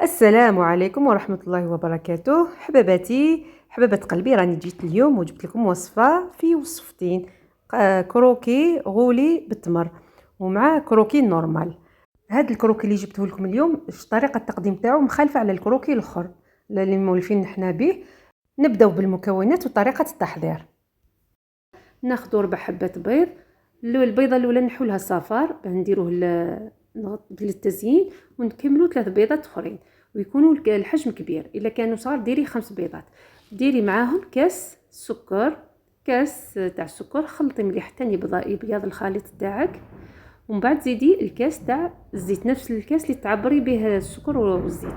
السلام عليكم ورحمة الله وبركاته. حباباتي حبابات قلبي، راني جيت اليوم وجبت لكم وصفة في وصفتين. كروكي غولي بالتمر ومع كروكي نورمال. هذا الكروكي اللي جبته لكم اليوم طريقة التقديم تاعو مخالفة على الكروكي الاخر اللي مولفين نحنا به. نبداو بالمكونات وطريقة التحضير. ناخذ 4 حبات بيض. البيضه الاولى نحو لها الصفار باه نديروه للتزيين، ونكملوا 3 بيضات اخرين ويكونوا الحجم كبير. الا كانوا صغار ديري 5 بيضات. ديري معاهم كاس سكر، كاس تاع السكر، خلطي مليح حتى يبيض الخليط تاعك. ومن بعد زيدي الكاس تاع الزيت، نفس الكاس اللي تعبري به السكر والزيت،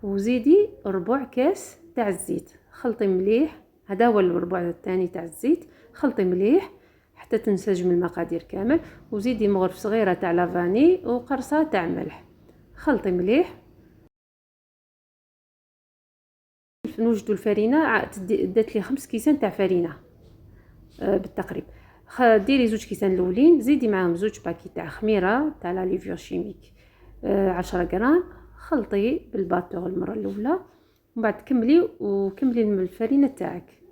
وزيدي ربع كاس تاع الزيت. خلطي مليح، هذا هو الربع الثاني تاع الزيت. خلطي مليح حتى تنسجم المقادير كامل، وزيدي مغرف صغيره تاع لافاني وقرصه تاع ملح. خلطي مليح. نوجدوا الفرينه، دات لي 5 كيسان تاع فرينه بالتقريب. ديري 2 كيسان الاولين، زيدي معاهم 2 باكي تاع خميره تاع لا ليفيور شيميك 10 غرام. خلطي بالباتور المره الاولى، ومن بعد كملي الفرينه تاعك.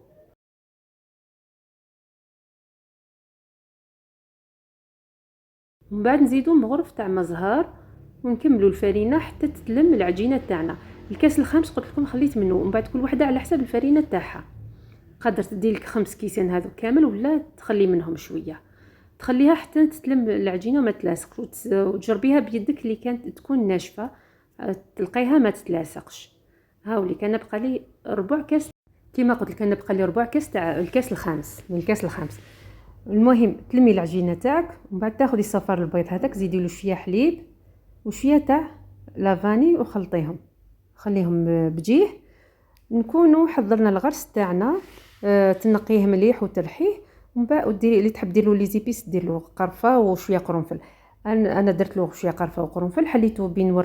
ومن بعد نزيدو مغرف تاع مزهار ونكملوا الفرينه حتى تتلم العجينه تاعنا. الكاس الخامس قلت لكم خليت منه، ومن بعد كل وحده على حسب الفرينه تاعها. قدر تدي لك 5 كيسان هذو كامل، ولا تخلي منهم شويه، تخليها حتى تتلم العجينه وما تلاصقش، وتجربيها بيدك اللي كانت تكون ناشفه تلقيها ما تتلاصقش. هاولي كان بقى لي ربع كاس، كيما قلت لك كان بقى لي ربع كاس تاع الكاس الخامس من الكاس الخامس. المهم تلمي العجينه تاعك، ومن بعد تاخذي صفار البيض هذاك، زيدي له شويه حليب وشويه تاع لافاني وخلطيهم، خليهم بجيه. نكونوا حضرنا الغرس تاعنا. تنقيه مليح وترحيه، ومن بعد ديري اللي تحب دير له لي زيبيس، دير له قرفه وشويه قرنفل. انا درت له شويه قرفه وقرنفل، حليته بين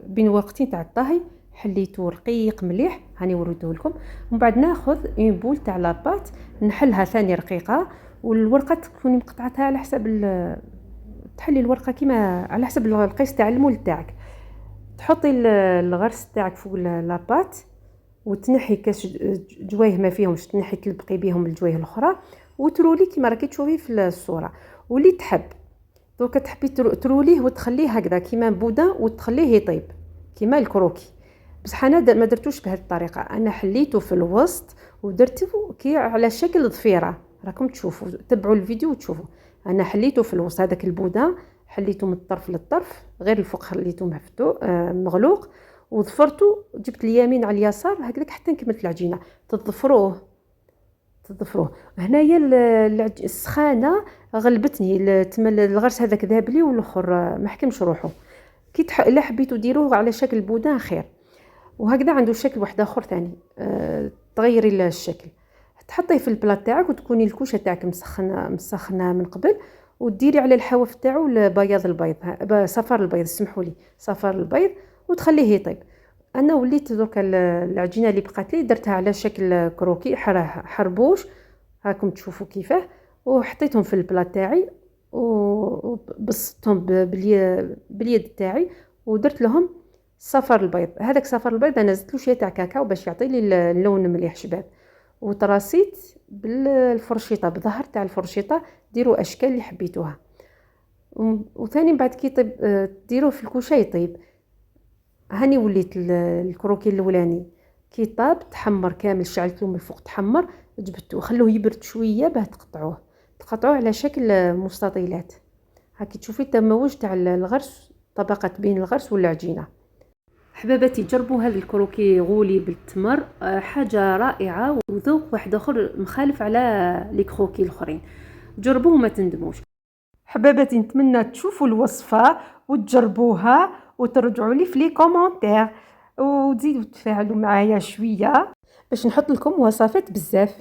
بين ورقتين تاع الطهي، حليته رقيق مليح. هاني وريته لكم. ومن بعد ناخذ اون بول تاع لاباط، نحلها ثاني رقيقه، والورقه تكوني مقطعتها على حسب تحلي الورقه كيما على حسب القيس تاع المول تاعك. تحطي الغرس تاعك فوق لاباط، وتنحي كاس جوايه ما فيهمش، تنحي تلبقي بهم الجوايه الاخرى، وترولي كيما راكي تشوفي في الصوره. واللي تحب دوكا تحبي تروليه وتخليه هكذا كيما بودان، وتخليه يطيب كيما الكروكي. بصح انا ما درتوش بهذه الطريقه، انا حليته في الوسط ودرته كي على شكل ضفيره. راكم تشوفوا، تبعوا الفيديو وتشوفوا. انا حليته في الوسط، هذاك البودان حليته من الطرف للطرف، غير الفوق خليته مفتوح مغلوق، وضفرته. جبت اليمين على اليسار هكذاك حتى كملت العجينه. تضفروه هنايا السخانه غلبتني، تمل الغرس هذاك ذهب لي، والاخر ما حكمش روحه. كي الا حبيتوا ديروه على شكل بودان خير. وهكذا عنده شكل واحد اخر ثاني، تغيري الشكل. تحطيه في البلاط تاعك، وتكوني الكوشه تاعك مسخنه من قبل، وديري على الحواف تاعو بياض البيض، صفار البيض، سمحوا لي، صفار البيض، وتخليه يطيب. انا وليت دركا العجينه اللي بقات لي درتها على شكل كروكي حربوش، هاكم تشوفوا كيفاه. وحطيتهم في البلاط تاعي، وبسطتهم باليد تاعي، ودرت لهم صفر البيض. هذاك صفر البيض انا زدت له شويه تاع كاكاو باش يعطي لي اللون مليح شباب. وتراسيت بالفرشيطه، بظهر تاع الفرشيطه ديروا اشكال اللي حبيتوها. وثاني بعد كي يطيب ديروه في الكوشه يطيب. هاني وليت الكروكي الاولاني كي طاب تحمر كامل، شعلت له من الفوق تحمر، جبته وخلوه يبرد شويه باه تقطعوه على شكل مستطيلات. هاكي تشوفي التموج تاع الغرس، طبقه بين الغرس والعجينه. حباباتي جربوا هذا الكروكي غولي بالتمر، حاجه رائعه وذوق واحد اخر مخالف على لي كروكي الاخرين. جربوه وما تندموش. حباباتي نتمنى تشوفوا الوصفه وتجربوها وترجعوا لي في لي كومونتير، وتزيدوا تفاعلوا معايا شويه باش نحط لكم وصفات بزاف.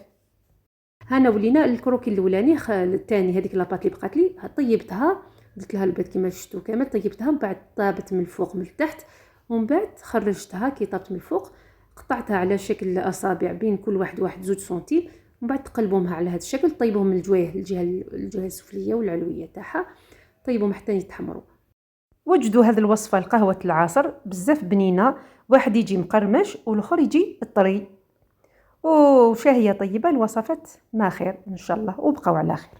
هنا ولينا الكروكي الاولاني. الثاني هذيك لاباط اللي بقات لي طيبتها، درت لها البيض كما شفتوا كامل، طيبتها. من بعد طابت من الفوق من التحت، ومن بعد خرجتها كي طابت من الفوق، قطعتها على شكل اصابع بين كل واحد 2 سنتيم. ومن بعد تقلبوها على هذا الشكل، طيبوهم من الجهه السفليه والعلويه تاعها، طيبوهم حتى يتحمروا. وجدوا هذه الوصفة القهوة العصر بزاف بنينة، واحد يجي مقرمش والاخر يجي طري، وشهية طيبة. الوصفات ما خير إن شاء الله، وبقوا على خير.